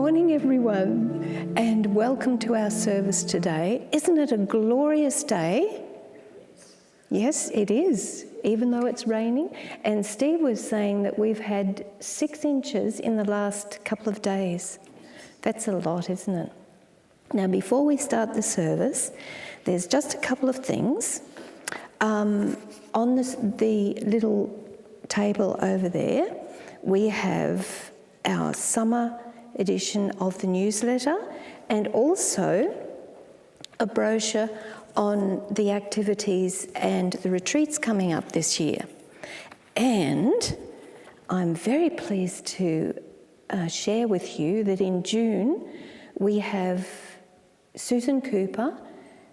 morning, everyone, and welcome to our service today. Isn't it a glorious day? Yes, it is, even though it's raining. And Steve was saying that we've had 6 inches in the last couple of days. That's a lot, isn't it? Now, before we start the service, there's just a couple of things. On the little table over there, we have our summer edition of the newsletter and also a brochure on the activities and the retreats coming up this year. And I'm very pleased to share with you that in June we have Susan Cooper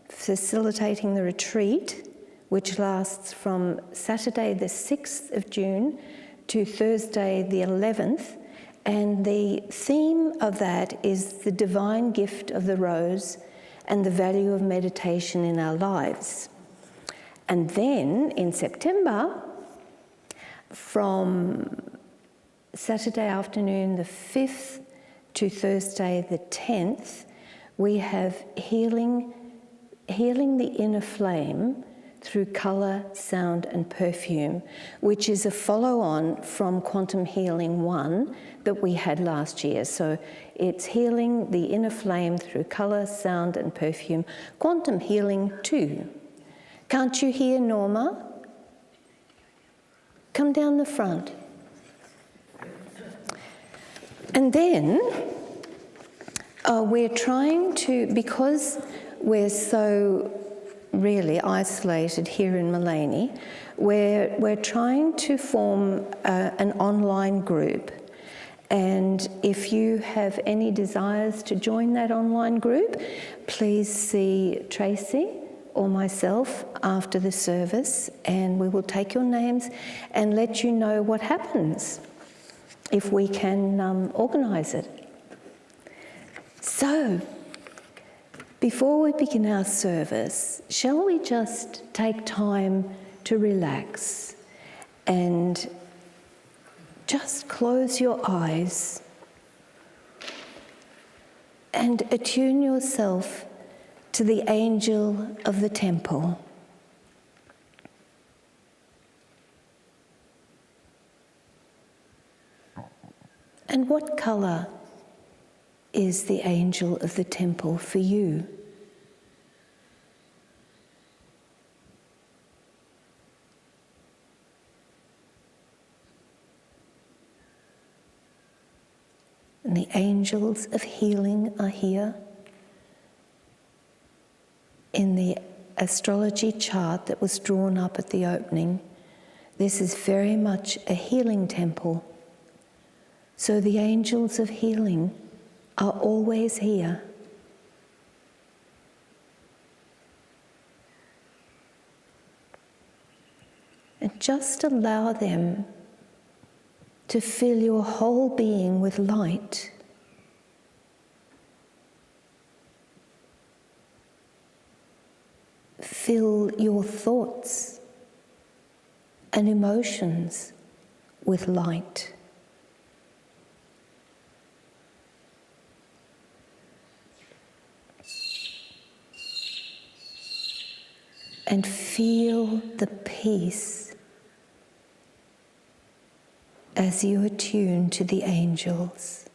facilitating the retreat, which lasts from Saturday the 6th of June to Thursday the 11th. And the theme of that is the divine gift of the rose and the value of meditation in our lives. And then in September, from Saturday afternoon the 5th to Thursday the 10th, we have healing the inner flame through colour, sound and perfume, which is a follow-on from Quantum Healing 1 that we had last year. So it's healing the inner flame through colour, sound and perfume. Quantum Healing 2. Can't you hear Norma? Come down the front. And then we're trying to, because we're so really isolated here in Mullaney, we're trying to form an online group. And if you have any desires to join that online group, please see Tracey or myself after the service, and we will take your names and let you know what happens if we can organise it. So, before we begin our service, shall we just take time to relax and just close your eyes and attune yourself to the angel of the temple. And what colour is the angel of the temple for you? And the angels of healing are here. In the astrology chart that was drawn up at the opening, this is very much a healing temple. So the angels of healing are always here. And just allow them to fill your whole being with light. Fill your thoughts and emotions with light. And feel the peace as you attune to the angels.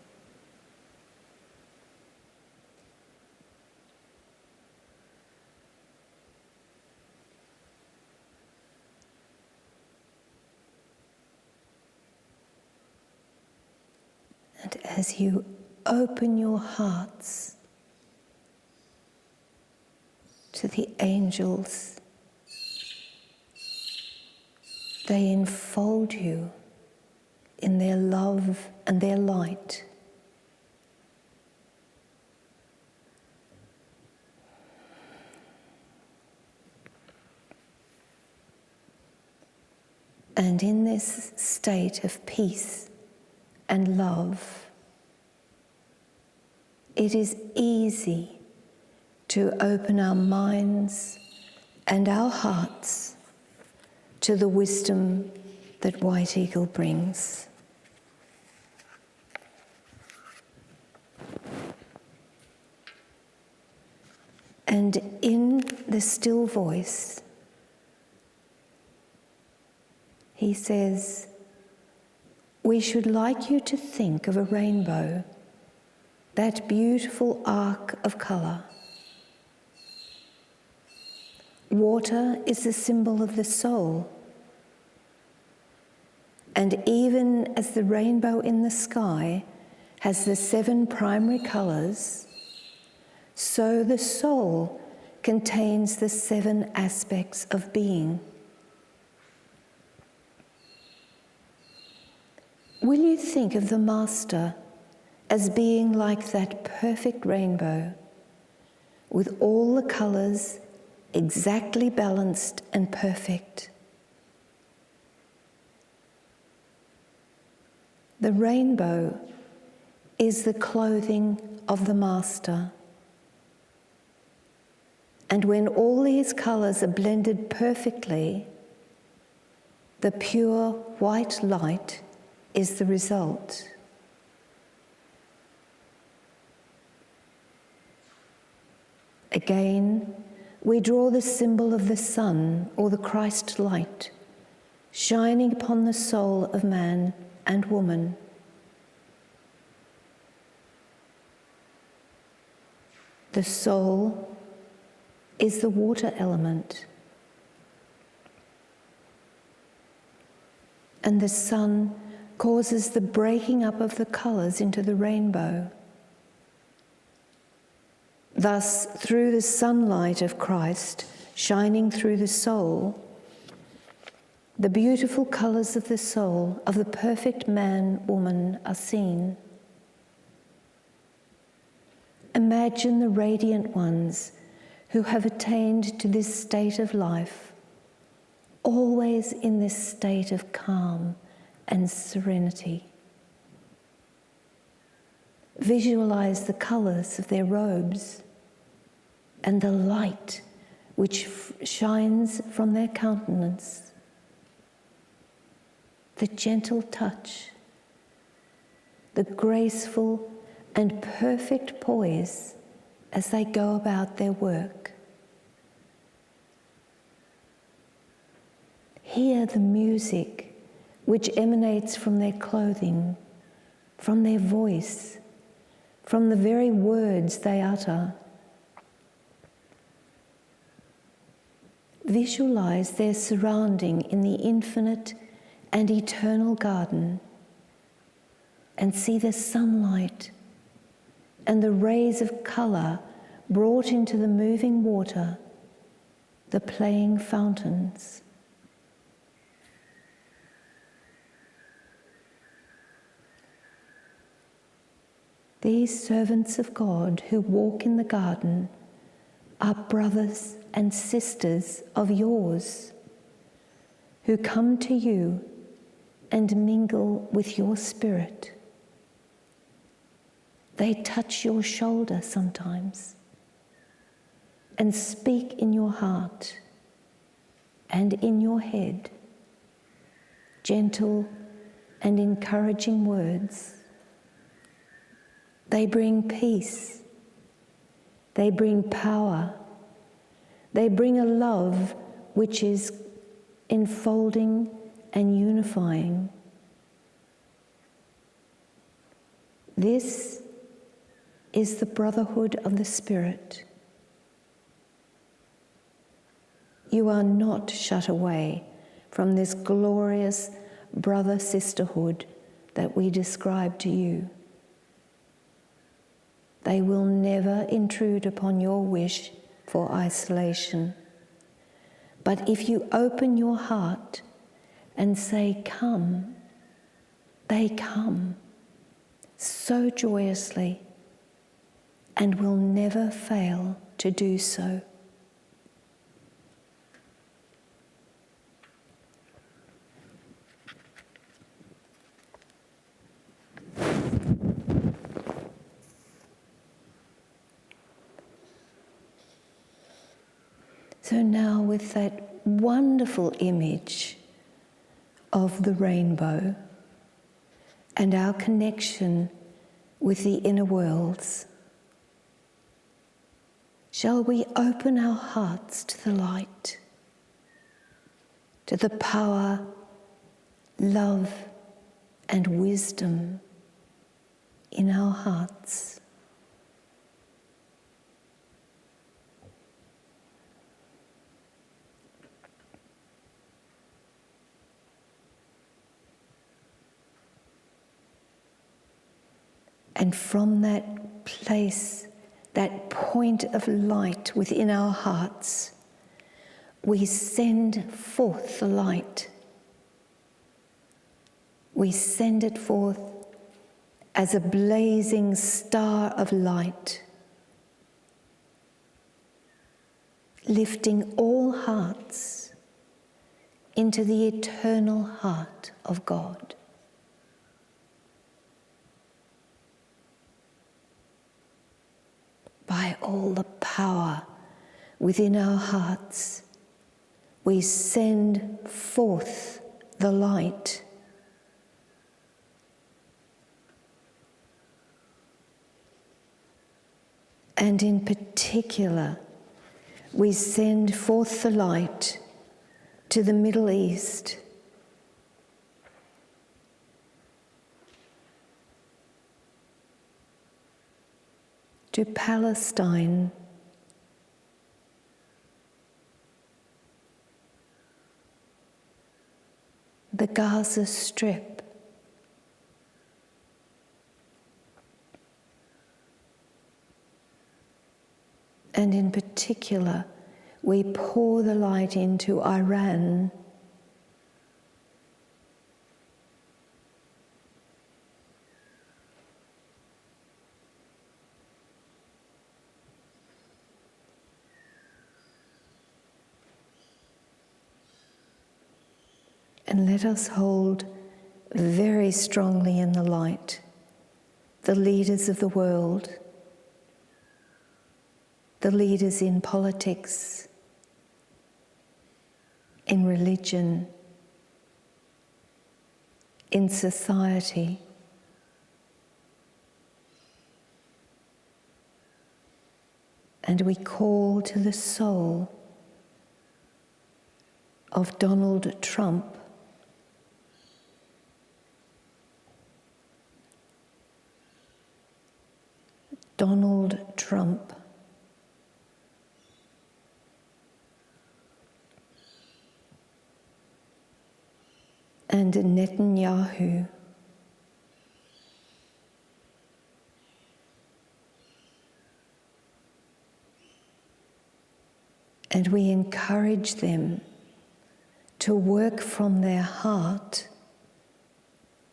And as you open your hearts to the angels, they enfold you in their love and their light. And in this state of peace and love, it is easy to open our minds and our hearts to the wisdom that White Eagle brings. And in the still voice, he says, we should like you to think of a rainbow, that beautiful arc of colour. Water is the symbol of the soul. And even as the rainbow in the sky has the 7 primary colours, so the soul contains the 7 aspects of being. Will you think of the Master as being like that perfect rainbow, with all the colours exactly balanced and perfect? The rainbow is the clothing of the Master. And when all these colours are blended perfectly, the pure white light is the result. Again, we draw the symbol of the sun or the Christ light, shining upon the soul of man and woman. The soul is the water element, and the sun causes the breaking up of the colours into the rainbow. Thus, through the sunlight of Christ shining through the soul, the beautiful colours of the soul of the perfect man, woman are seen. Imagine the radiant ones who have attained to this state of life, always in this state of calm and serenity. Visualize the colours of their robes and the light which shines from their countenance, the gentle touch, the graceful and perfect poise as they go about their work. Hear the music which emanates from their clothing, from their voice, from the very words they utter. Visualize their surrounding in the infinite and eternal garden, and see the sunlight and the rays of colour brought into the moving water, the playing fountains. These servants of God who walk in the garden are brothers and sisters of yours, who come to you and mingle with your spirit. They touch your shoulder sometimes and speak in your heart and in your head, gentle and encouraging words. They bring peace, they bring power, they bring a love which is enfolding and unifying. This is the brotherhood of the Spirit. You are not shut away from this glorious brother-sisterhood that we describe to you. They will never intrude upon your wish for isolation. But if you open your heart and say, "Come," they come so joyously and will never fail to do so. So now, with that wonderful image of the rainbow and our connection with the inner worlds, shall we open our hearts to the light, to the power, love, and wisdom in our hearts. And from that place, that point of light within our hearts, we send forth the light. We send it forth as a blazing star of light, lifting all hearts into the eternal heart of God. By all the power within our hearts, we send forth the light. And in particular, we send forth the light to the Middle East, to Palestine, the Gaza Strip, and in particular, we pour the light into Iran, and let us hold very strongly in the light the leaders of the world, the leaders in politics, in religion, in society. And we call to the soul of Donald Trump, Donald Trump, and Netanyahu, and we encourage them to work from their heart,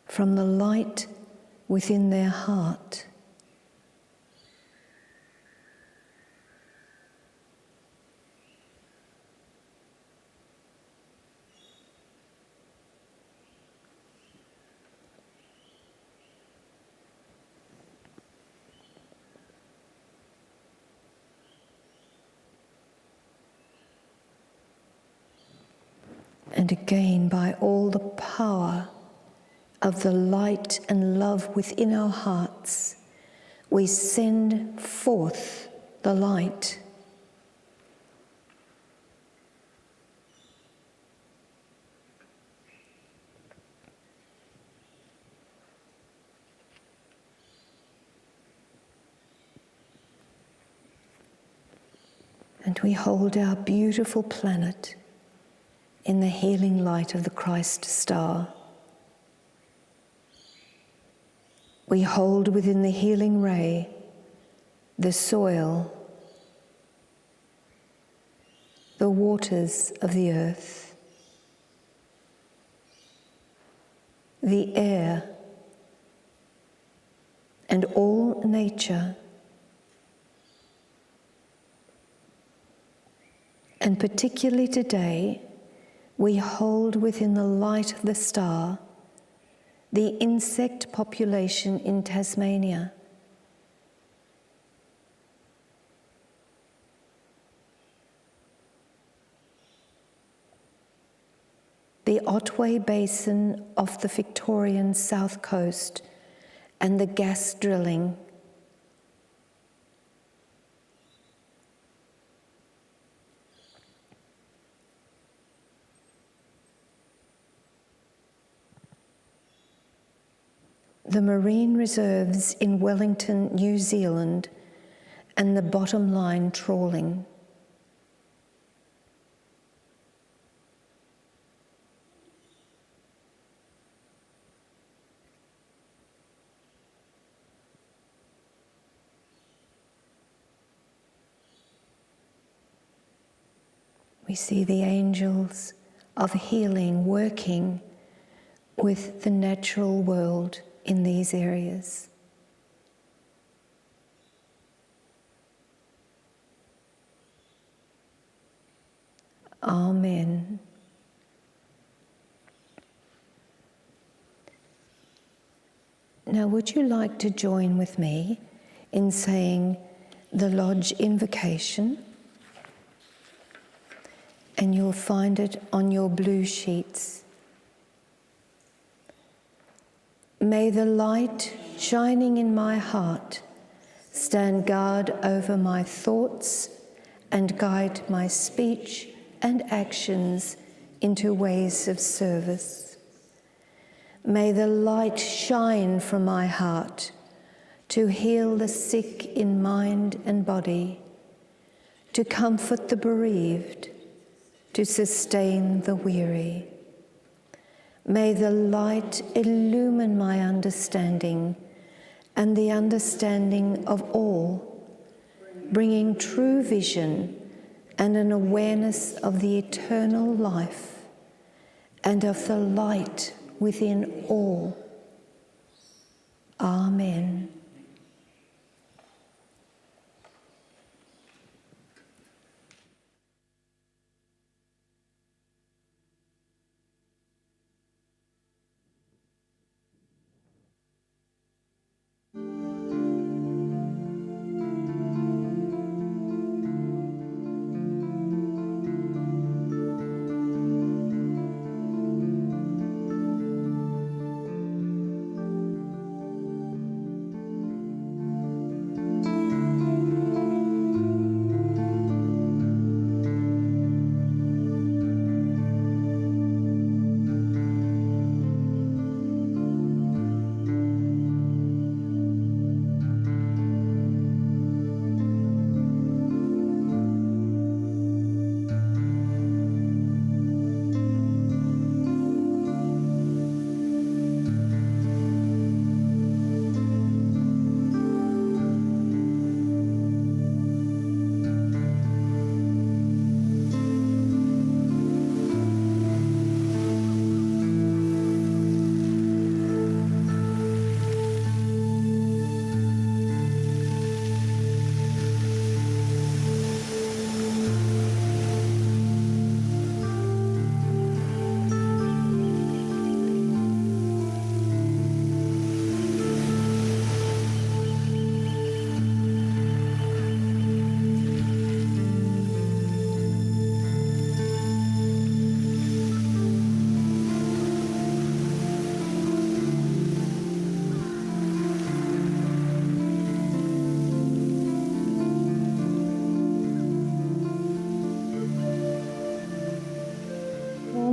from the light within their heart, and again, by all the power of the light and love within our hearts, we send forth the light. And we hold our beautiful planet in the healing light of the Christ star. We hold within the healing ray the soil, the waters of the earth, the air, and all nature. And particularly today, we hold within the light of the star the insect population in Tasmania. The Otway Basin off the Victorian south coast and the gas drilling. the marine reserves in Wellington, New Zealand, and the bottom line trawling. We see the angels of healing working with the natural world in these areas. Amen. Now, would you like to join with me in saying the Lodge invocation? And you'll find it on your blue sheets. May the light shining in my heart stand guard over my thoughts and guide my speech and actions into ways of service. May the light shine from my heart to heal the sick in mind and body, to comfort the bereaved, to sustain the weary. May the light illumine my understanding and the understanding of all, bringing true vision and an awareness of the eternal life and of the light within all. Amen.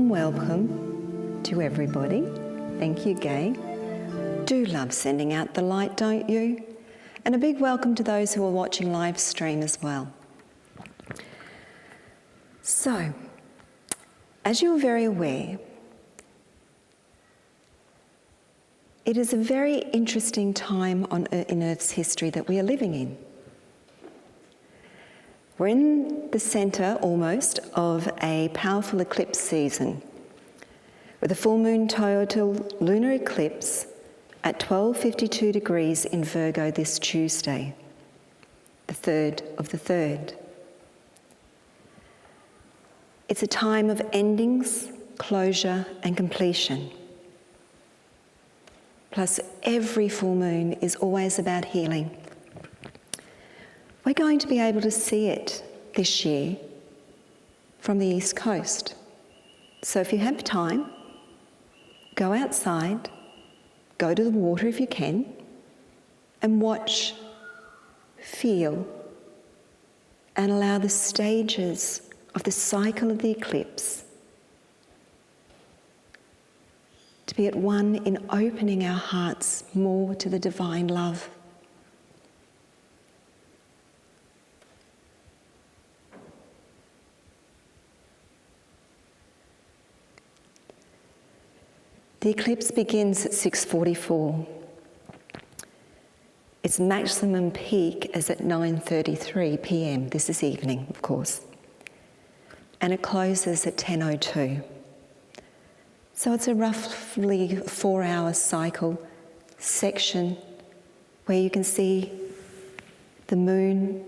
Welcome to everybody. Thank you, Gay. Do love sending out the light, don't you? And a big welcome to those who are watching live stream as well. So, as you're very aware, it is a very interesting time in Earth's history that we are living in. We're in the centre, almost, of a powerful eclipse season, with a full moon total lunar eclipse at 12:52 degrees in Virgo this Tuesday, the 3rd of the 3rd. It's a time of endings, closure, and completion. Plus, every full moon is always about healing. We're going to be able to see it this year from the East Coast. So if you have time, go outside, go to the water if you can, and watch, feel, and allow the stages of the cycle of the eclipse to be at one in opening our hearts more to the divine love. The eclipse begins at 6:44. Its maximum peak is at 9:33 p.m. This is evening, of course. And it closes at 10:02. So it's a roughly 4-hour cycle section where you can see the moon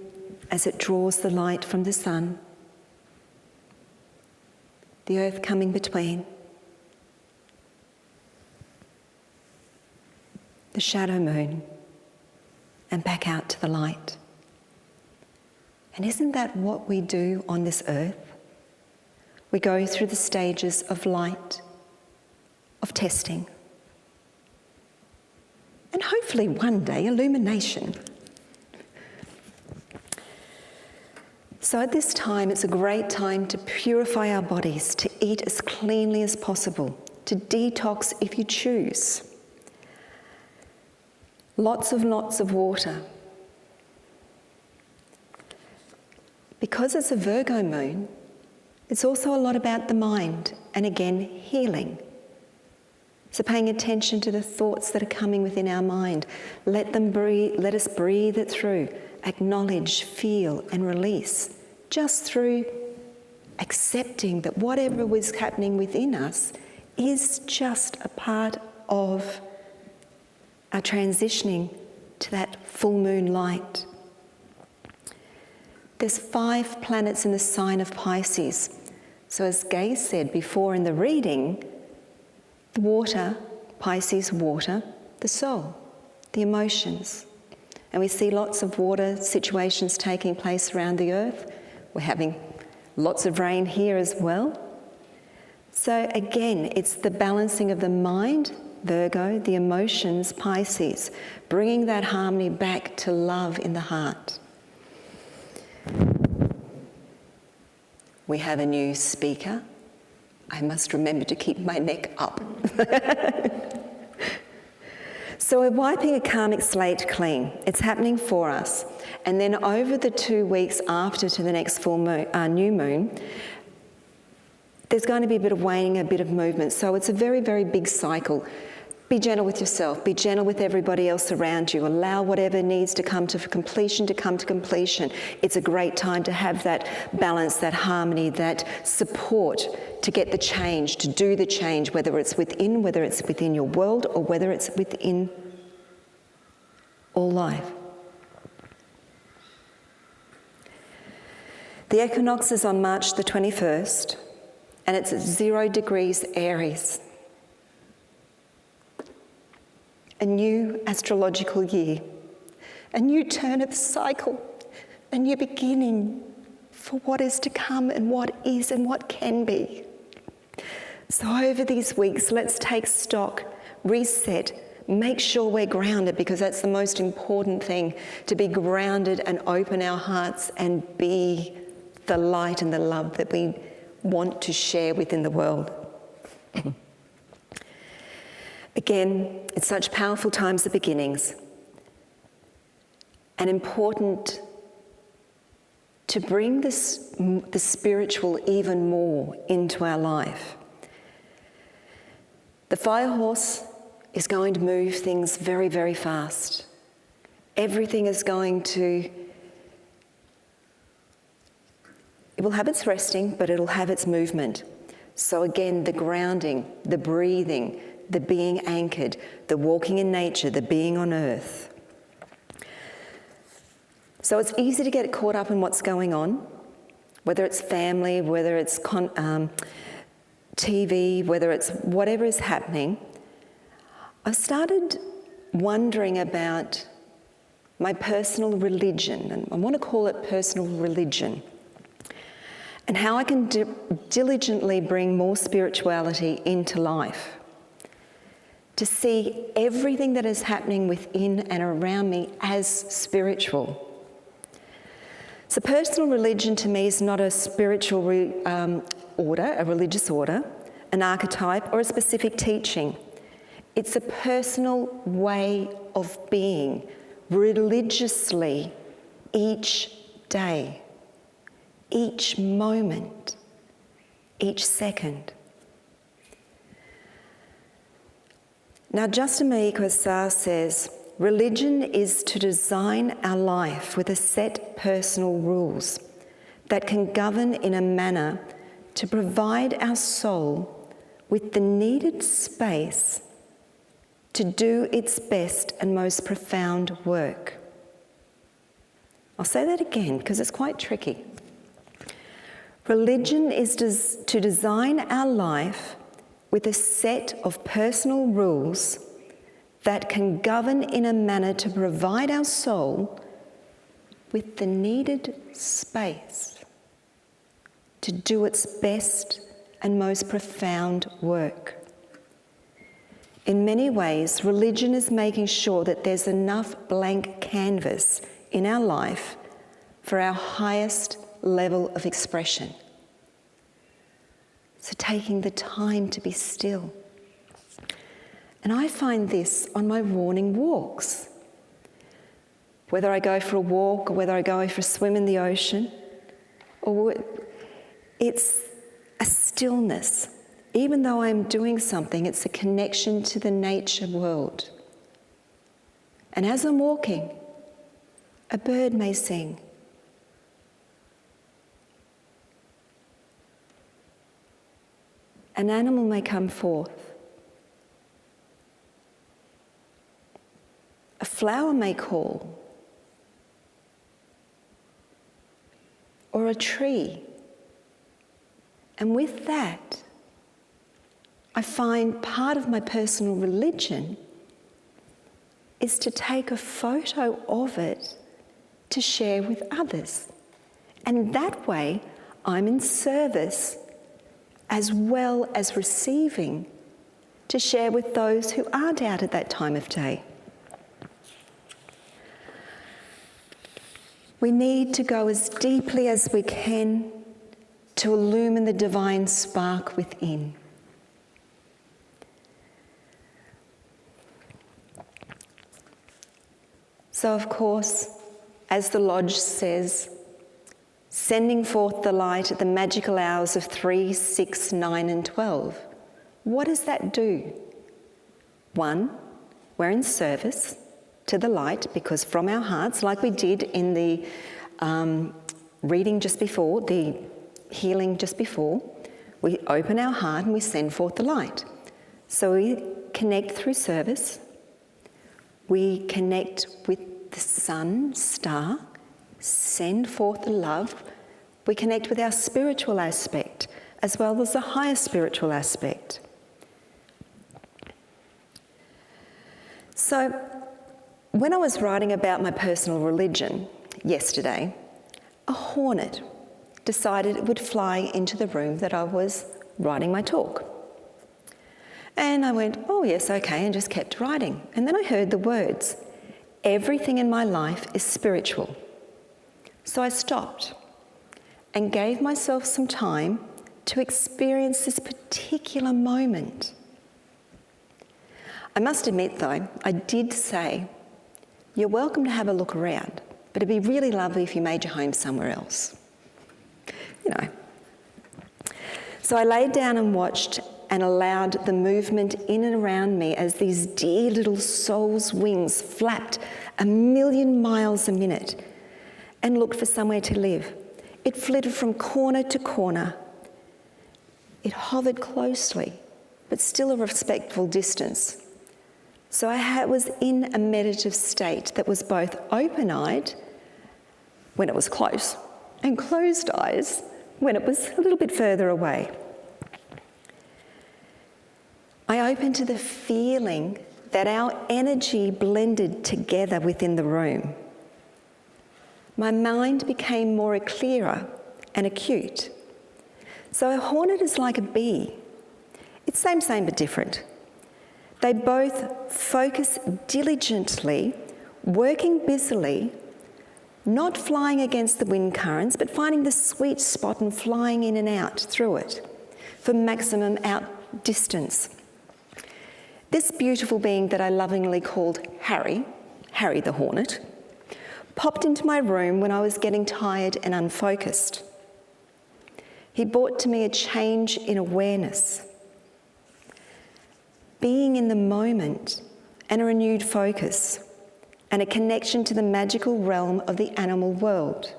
as it draws the light from the sun, the earth coming between, the shadow moon, and back out to the light. And isn't that what we do on this earth? We go through the stages of light, of testing, and hopefully one day illumination. So at this time, it's a great time to purify our bodies, to eat as cleanly as possible, to detox if you choose. Lots of water. Because it's a Virgo moon, it's also a lot about the mind, and again, healing. So paying attention to the thoughts that are coming within our mind. Let us breathe it through, acknowledge, feel, and release, just through accepting that whatever was happening within us is just a part of our transitioning to that full moon light. There's 5 planets in the sign of Pisces. So as Gay said before in the reading, the water, Pisces water, the soul, the emotions. And we see lots of water situations taking place around the earth. We're having lots of rain here as well. So again, it's the balancing of the mind, Virgo, the emotions, Pisces, bringing that harmony back to love in the heart. We have a new speaker. I must remember to keep my neck up. So we're wiping a karmic slate clean. It's happening for us. And then over the 2 weeks after to the next full moon, new moon, there's going to be a bit of waning, a bit of movement. So it's a very, very big cycle. Be gentle with yourself. Be gentle with everybody else around you. Allow whatever needs to come to completion to come to completion. It's a great time to have that balance, that harmony, that support to get the change, to do the change, whether it's within your world or whether it's within all life. The equinox is on March the 21st, and it's at 0 degrees Aries. A new astrological year, a new turn of the cycle, a new beginning for what is to come and what is and what can be. So over these weeks, let's take stock, reset, make sure we're grounded, because that's the most important thing, to be grounded and open our hearts and be the light and the love that we want to share within the world. Again, it's such powerful times of beginnings, and important to bring the spiritual even more into our life. The fire horse is going to move things very, very fast. Everything is going to, it will have its resting, but it'll have its movement. So again, the grounding, the breathing, the being anchored, the walking in nature, the being on earth. So it's easy to get caught up in what's going on, whether it's family, whether it's TV, whether it's whatever is happening. I've started wondering about my personal religion, and I want to call it personal religion, and how I can diligently bring more spirituality into life. To see everything that is happening within and around me as spiritual. So personal religion to me is not a spiritual order, a religious order, an archetype or a specific teaching. It's a personal way of being religiously each day, each moment, each second. Now, Justin Marie-Cossar says, religion is to design our life with a set personal rules that can govern in a manner to provide our soul with the needed space to do its best and most profound work. I'll say that again because it's quite tricky. Religion is to design our life with a set of personal rules that can govern in a manner to provide our soul with the needed space to do its best and most profound work. In many ways, religion is making sure that there's enough blank canvas in our life for our highest level of expression. So taking the time to be still. And I find this on my morning walks. Whether I go for a walk or whether I go for a swim in the ocean, or it's a stillness. Even though I'm doing something, it's a connection to the nature world. And as I'm walking, a bird may sing. An animal may come forth. A flower may call. Or a tree. And with that, I find part of my personal religion is to take a photo of it to share with others. And that way, I'm in service as well as receiving to share with those who aren't out at that time of day. We need to go as deeply as we can to illumine the divine spark within. So, of course, as the Lodge says, sending forth the light at the magical hours of 3, 6, 9 and 12. What does that do? 1, we're in service to the light because from our hearts, like we did in the reading just before, the healing just before, we open our heart and we send forth the light. So we connect through service. We connect with the sun, star, send forth the love. We connect with our spiritual aspect as well as the higher spiritual aspect. So when I was writing about my personal religion yesterday, a hornet decided it would fly into the room that I was writing my talk. And I went, oh yes, okay, and just kept writing. And then I heard the words, everything in my life is spiritual. So I stopped and gave myself some time to experience this particular moment. I must admit though, I did say, you're welcome to have a look around, but it'd be really lovely if you made your home somewhere else. You know. So I laid down and watched and allowed the movement in and around me as these dear little soul's wings flapped 1,000,000 miles a minute and looked for somewhere to live. It flitted from corner to corner. It hovered closely, but still a respectful distance. So I was in a meditative state that was both open-eyed when it was close and closed eyes when it was a little bit further away. I opened to the feeling that our energy blended together within the room. My mind became more clearer and acute. So a hornet is like a bee. It's same but different. They both focus diligently, working busily, not flying against the wind currents, but finding the sweet spot and flying in and out through it for maximum out distance. This beautiful being that I lovingly called Harry the hornet, popped into my room when I was getting tired and unfocused. He brought to me a change in awareness, being in the moment, and a renewed focus, and a connection to the magical realm of the animal world.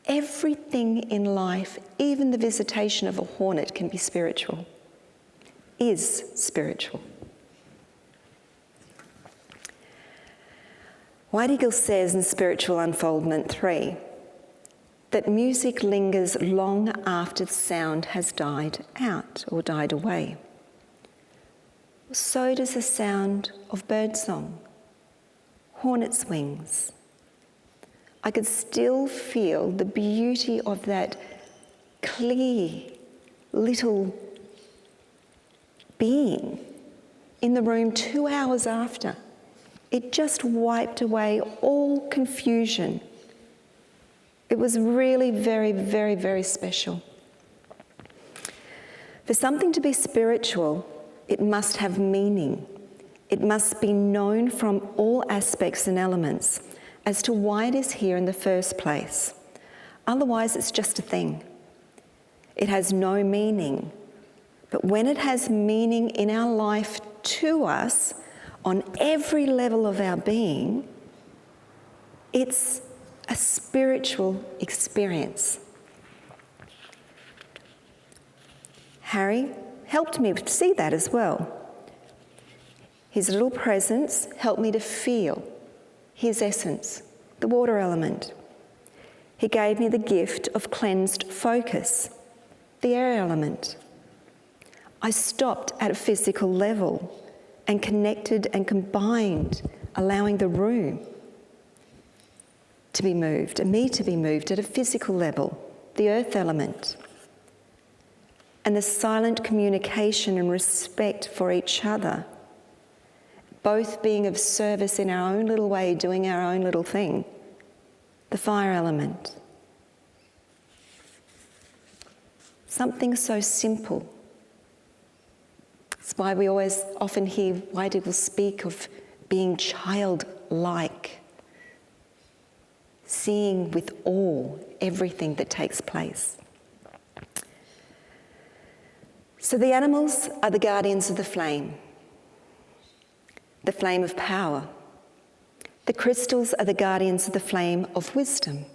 Everything in life, even the visitation of a hornet, can be spiritual, is spiritual. White Eagle says in Spiritual Unfoldment 3 that music lingers long after the sound has died out or died away. So does the sound of birdsong, hornet's wings. I could still feel the beauty of that clear little being in the room 2 hours after. It just wiped away all confusion. It was really very, very, very special. For something to be spiritual, it must have meaning. It must be known from all aspects and elements as to why it is here in the first place. Otherwise, it's just a thing. It has no meaning. But when it has meaning in our life to us, on every level of our being, it's a spiritual experience. Harry helped me to see that as well. His little presence helped me to feel his essence, the water element. He gave me the gift of cleansed focus, the air element. I stopped at a physical level and connected and combined, allowing the room to be moved and me to be moved at a physical level, the earth element. And the silent communication and respect for each other, both being of service in our own little way, doing our own little thing, the fire element. Something so simple. It's why we always often hear White Eagle speak of being childlike, seeing with awe everything that takes place. So the animals are the guardians of the flame of power. The crystals are the guardians of the flame of wisdom.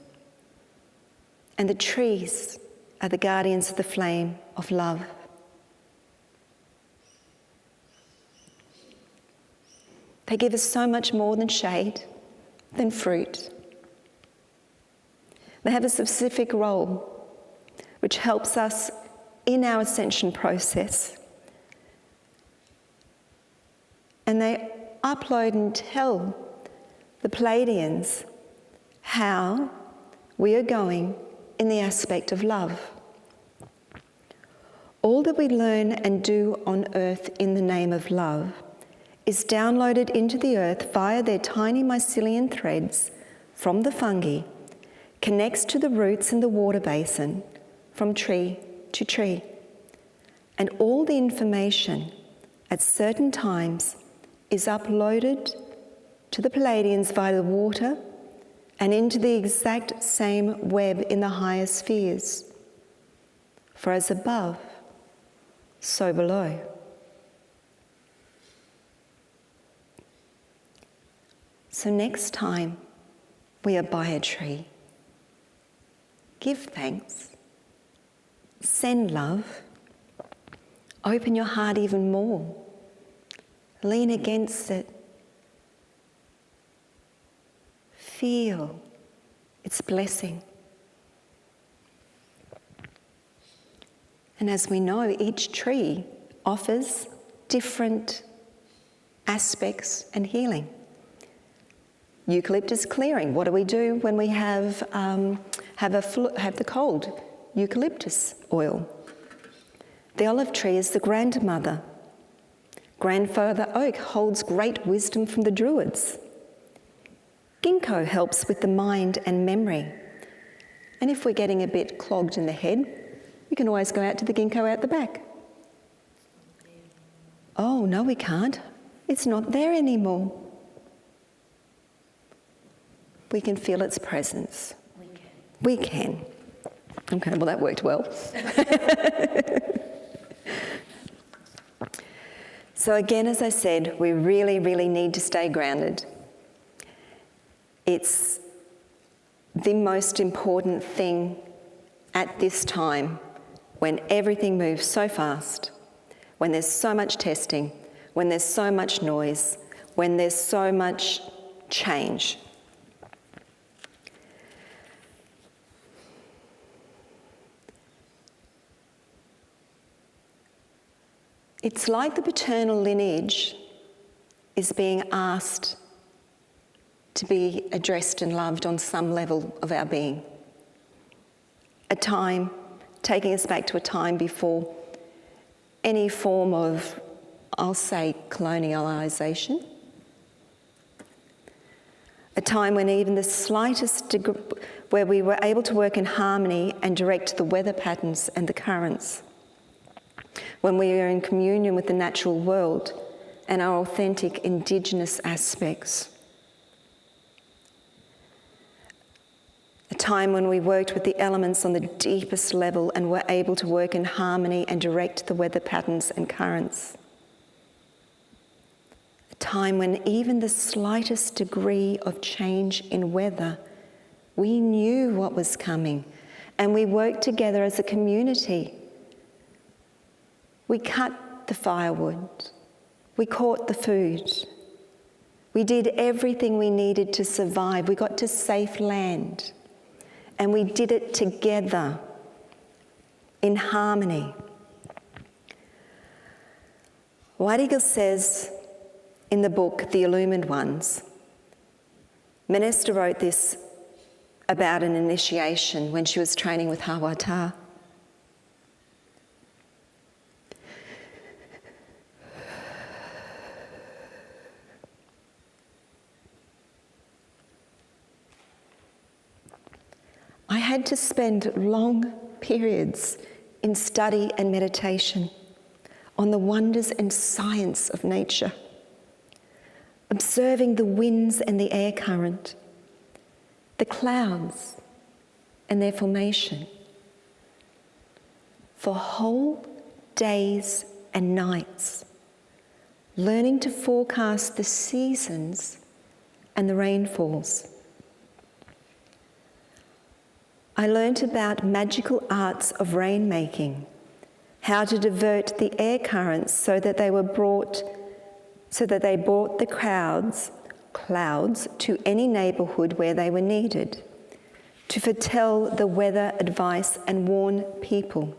And the trees are the guardians of the flame of love. They give us so much more than shade, than fruit. They have a specific role which helps us in our ascension process. And they upload and tell the Pleiadians how we are going in the aspect of love. All that we learn and do on earth in the name of love is downloaded into the earth via their tiny mycelium threads from the fungi, connects to the roots in the water basin from tree to tree. And all the information at certain times is uploaded to the Pleiadians via the water and into the exact same web in the higher spheres. For as above, so below. So next time we are by a tree, give thanks, send love, open your heart even more, lean against it, feel its blessing. And as we know, each tree offers different aspects and healing. Eucalyptus clearing. What do we do when we have the cold? Eucalyptus oil. The olive tree is the grandmother. Grandfather oak holds great wisdom from the Druids. Ginkgo helps with the mind and memory. And if we're getting a bit clogged in the head, we can always go out to the ginkgo out the back. Oh, no, we can't. It's not there anymore. We can feel its presence. We can. Okay, well, that worked well. So again, as I said, we really, really need to stay grounded. It's the most important thing at this time when everything moves so fast, when there's so much testing, when there's so much noise, when there's so much change. It's like the paternal lineage is being asked to be addressed and loved on some level of our being. A time, taking us back to a time before any form of, I'll say, colonialisation. A time when even the slightest degree, where we were able to work in harmony and direct the weather patterns and the currents. When we are in communion with the natural world and our authentic indigenous aspects. A time when we worked with the elements on the deepest level and were able to work in harmony and direct the weather patterns and currents. A time when even the slightest degree of change in weather, we knew what was coming and we worked together as a community. We cut the firewood, we caught the food, we did everything we needed to survive, we got to safe land, and we did it together in harmony. White Eagle says in the book, The Illumined Ones, Menester wrote this about an initiation when she was training with Hawata. I had to spend long periods in study and meditation on the wonders and science of nature, observing the winds and the air current, the clouds and their formation, for whole days and nights, learning to forecast the seasons and the rainfalls. I learnt about magical arts of rainmaking, how to divert the air currents so that they brought the clouds to any neighbourhood where they were needed, to foretell the weather advice and warn people.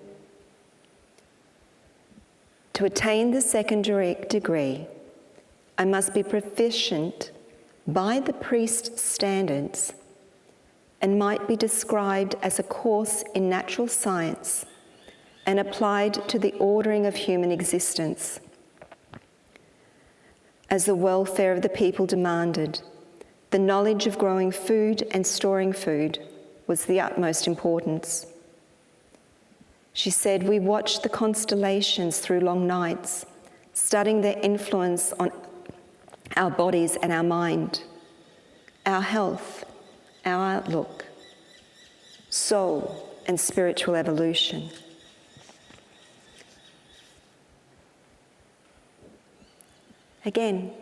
To attain the second degree, I must be proficient by the priest standards and might be described as a course in natural science and applied to the ordering of human existence. As the welfare of the people demanded, the knowledge of growing food and storing food was the utmost importance. She said, we watched the constellations through long nights, studying their influence on our bodies and our mind, our health, our outlook, soul and spiritual evolution. Again,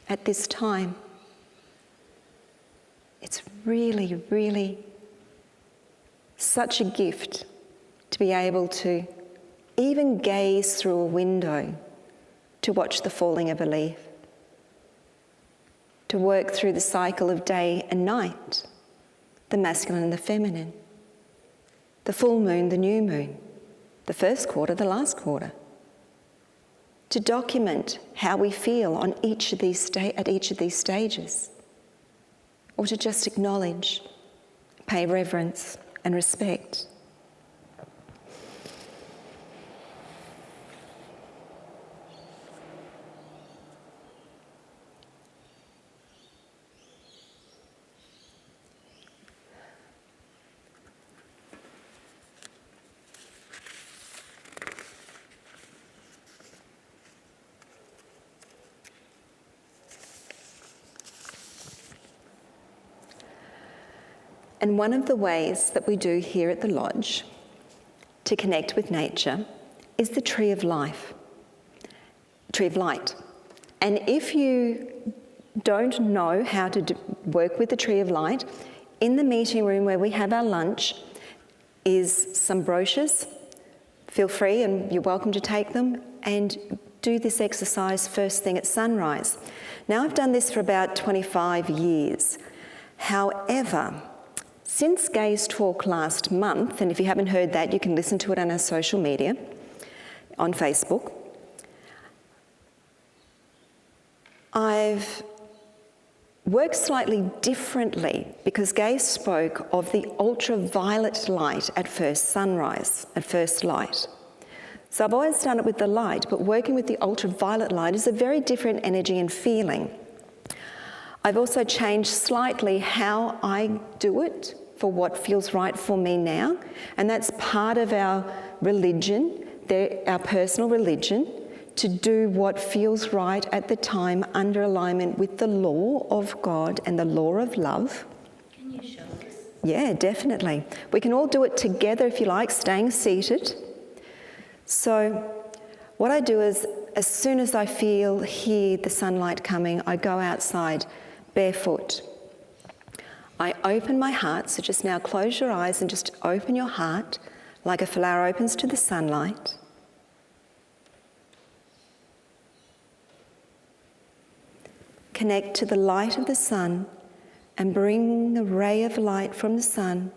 at this time, it's really, really such a gift to be able to even gaze through a window to watch the falling of a leaf, to work through the cycle of day and night, the masculine and the feminine, the full moon, the new moon, the first quarter, the last quarter, to document how we feel on each of these at each of these stages, or to just acknowledge, pay reverence and respect. And one of the ways that we do here at the lodge to connect with nature is the tree of life, tree of light. And if you don't know how to work with the tree of light, in the meeting room where we have our lunch is some brochures. Feel free and you're welcome to take them and do this exercise first thing at sunrise. Now, I've done this for about 25 years. However, since Gay's talk last month, and if you haven't heard that, you can listen to it on our social media, on Facebook, I've worked slightly differently because Gay spoke of the ultraviolet light at first sunrise, at first light. So I've always done it with the light, but working with the ultraviolet light is a very different energy and feeling. I've also changed slightly how I do it for what feels right for me now, and that's part of our religion, our personal religion, to do what feels right at the time under alignment with the law of God and the law of love. Can you show us? Yeah, definitely. We can all do it together if you like, staying seated. So what I do is, as soon as I hear the sunlight coming, I go outside barefoot. I open my heart, so just now close your eyes and just open your heart like a flower opens to the sunlight. Connect to the light of the sun and bring a ray of light from the sun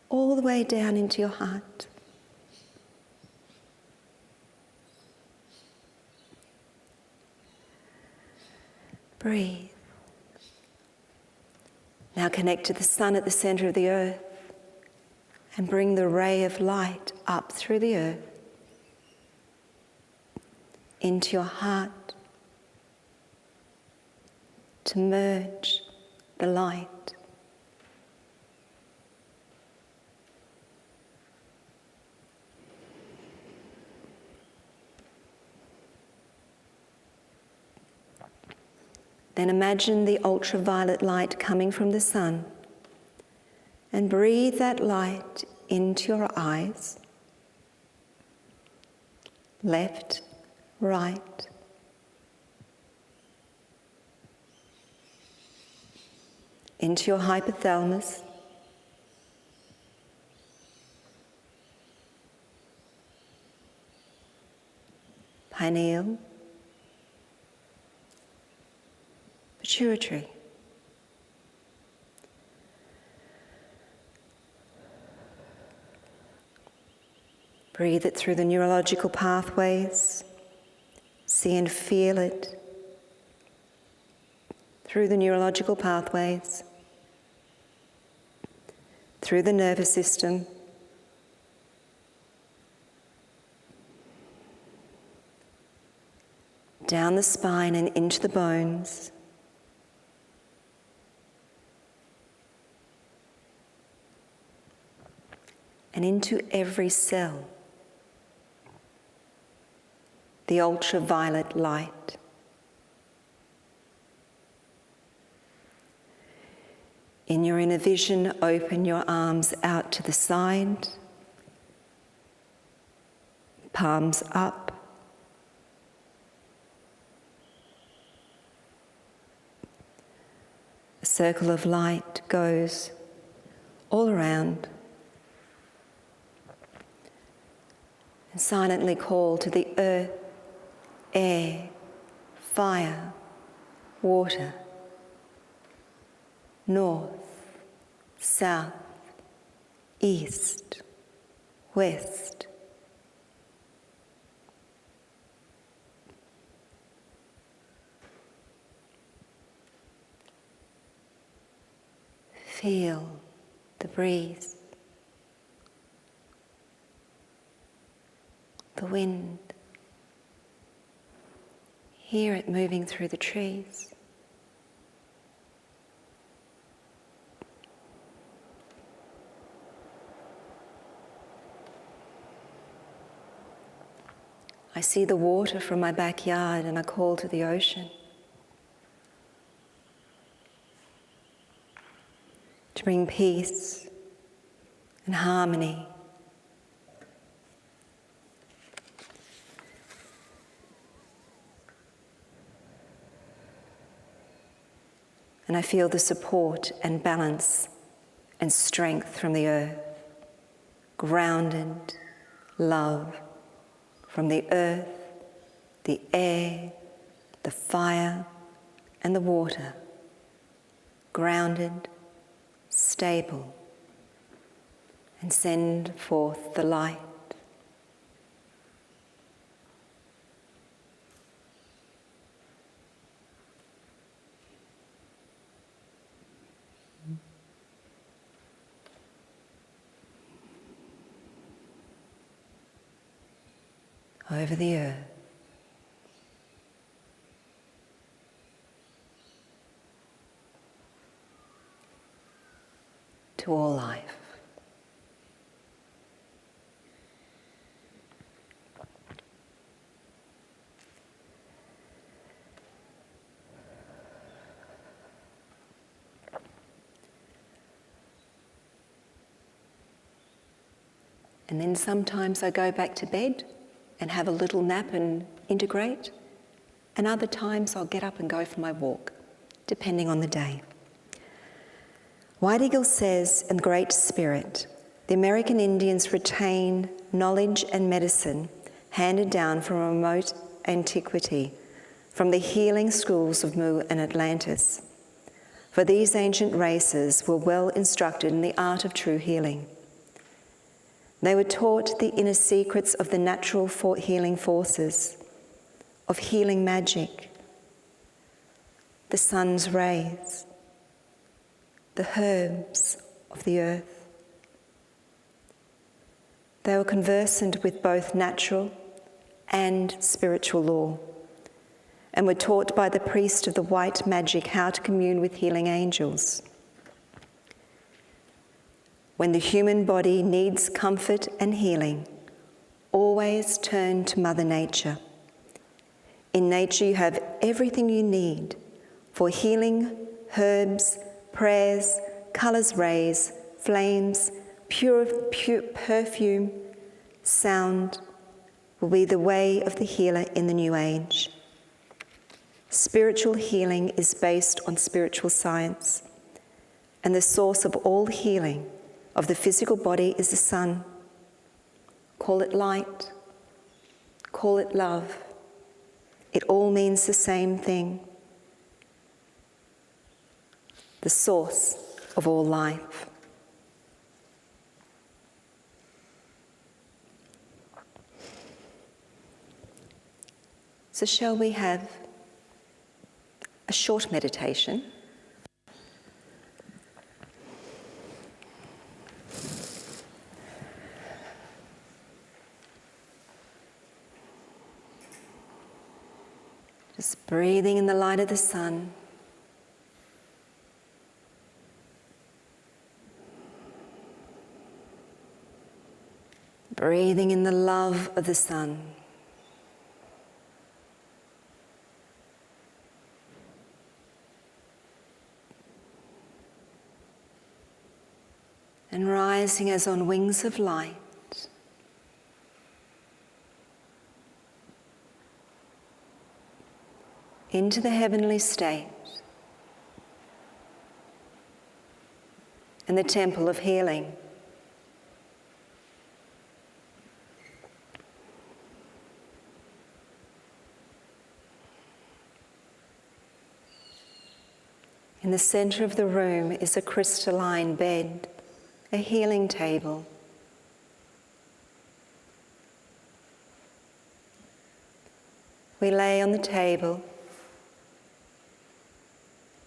all the way down into your heart. Breathe. Now connect to the sun at the center of the earth and bring the ray of light up through the earth into your heart to merge the light. Then imagine the ultraviolet light coming from the sun and breathe that light into your eyes, left, right. Into your hypothalamus, pineal, pituitary. Breathe it through the neurological pathways. See and feel it through the neurological pathways, through the nervous system, down the spine and into the bones. And into every cell, the ultraviolet light. In your inner vision, open your arms out to the side, palms up. A circle of light goes all around. And silently call to the earth, air, fire, water, north, south, east, west. Feel the breeze, the wind. Hear it moving through the trees. I see the water from my backyard and I call to the ocean. bring peace and harmony. And I feel the support and balance and strength from the earth, grounded love from the earth, the air, the fire, and the water, grounded, stable, and send forth the light. Over the earth. To all life. And then sometimes I go back to bed and have a little nap and integrate, and other times I'll get up and go for my walk, depending on the day. White Eagle says in Great Spirit, the American Indians retain knowledge and medicine handed down from remote antiquity, from the healing schools of Mu and Atlantis. For these ancient races were well instructed in the art of true healing. They were taught the inner secrets of the natural healing forces, of healing magic, the sun's rays, the herbs of the earth. They were conversant with both natural and spiritual law, and were taught by the priest of the white magic how to commune with healing angels. When the human body needs comfort and healing, always turn to Mother Nature. In nature you have everything you need for healing, herbs, prayers, colours, rays, flames, pure perfume, sound will be the way of the healer in the new age. Spiritual healing is based on spiritual science, and the source of all healing of the physical body is the sun. Call it light, call it love. It all means the same thing. The source of all life. So shall we have a short meditation? Just breathing in the light of the sun. Breathing in the love of the sun. And rising as on wings of light. Into the heavenly state and the temple of healing. In the center of the room is a crystalline bed, a healing table. We lay on the table,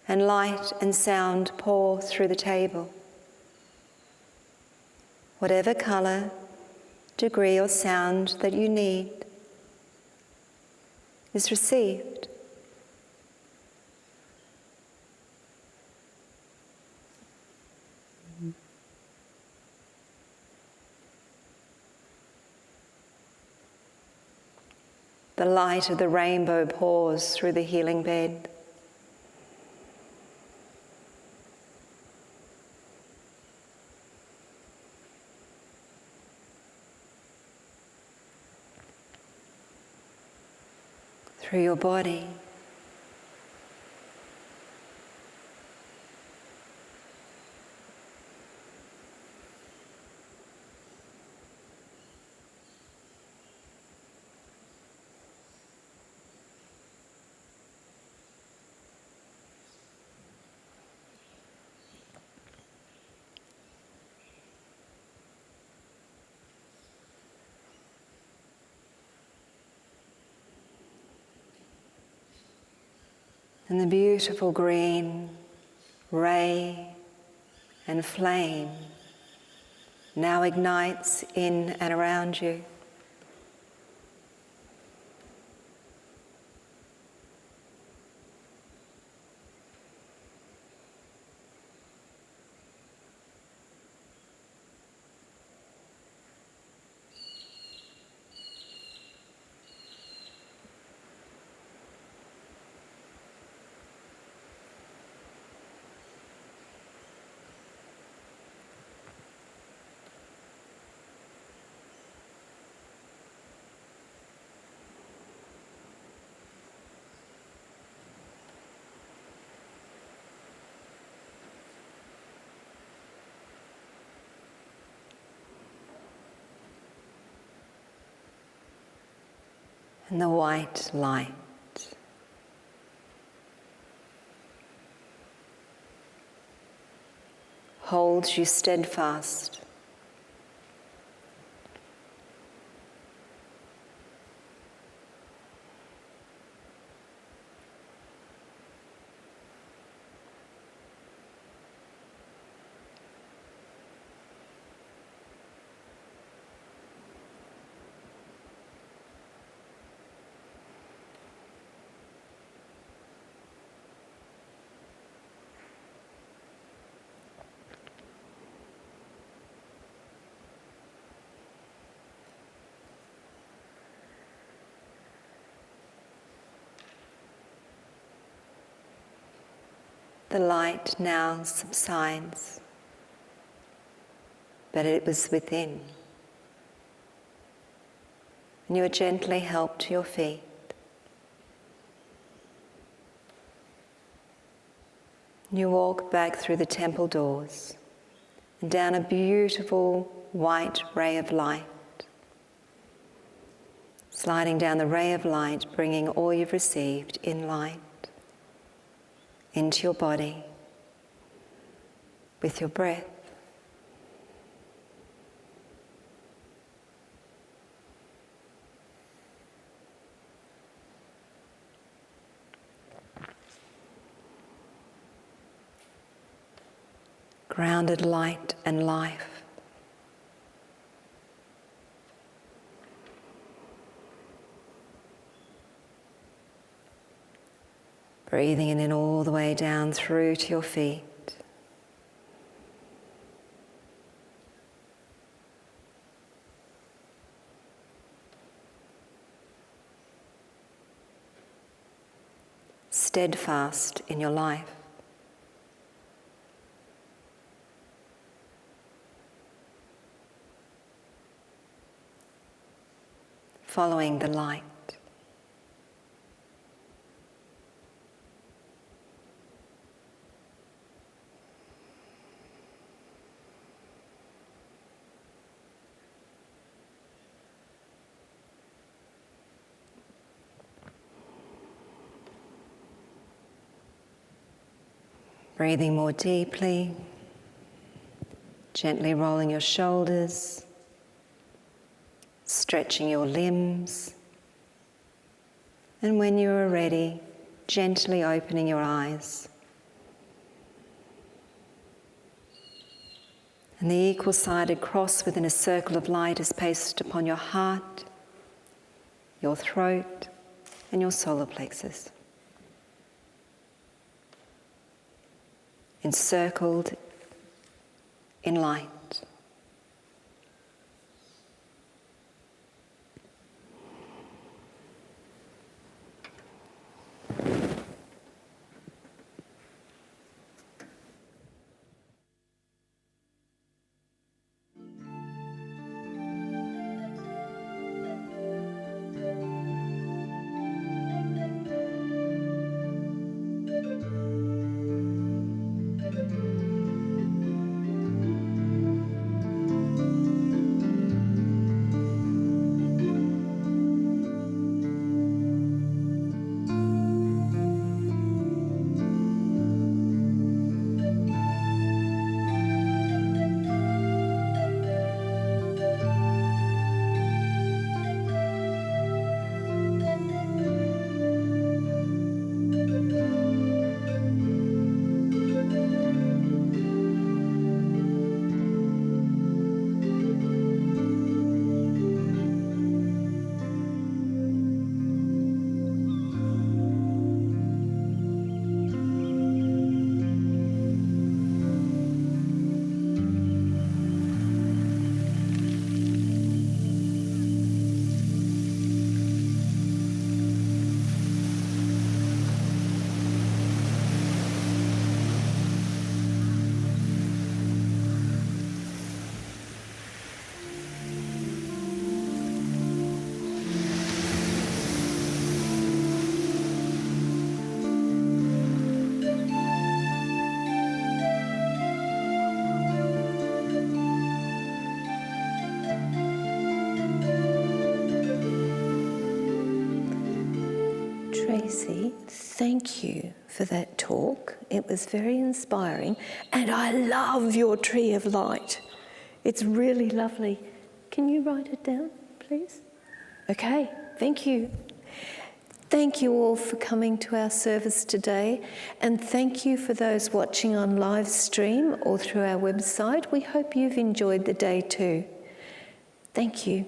and light and sound pour through the table. Whatever colour, degree or sound that you need is received. The light of the rainbow pours through the healing bed. through your body. And the beautiful green ray and flame now ignites in and around you. And the white light holds you steadfast. The light now subsides, but it was within. And you are gently helped to your feet. You walk back through the temple doors and down a beautiful white ray of light, sliding down the ray of light, bringing all you've received in light into your body with your breath. Grounded light and life. Breathing in all the way down through to your feet. Steadfast in your life. Following the light. Breathing more deeply, gently rolling your shoulders, stretching your limbs, and when you are ready, gently opening your eyes. And the equal-sided cross within a circle of light is placed upon your heart, your throat, and your solar plexus. Encircled in light. Tracey, thank you for that talk. It was very inspiring, and I love your tree of light. It's really lovely. Can you write it down, please? Okay, thank you. Thank you all for coming to our service today, and thank you for those watching on live stream or through our website. We hope you've enjoyed the day too. Thank you.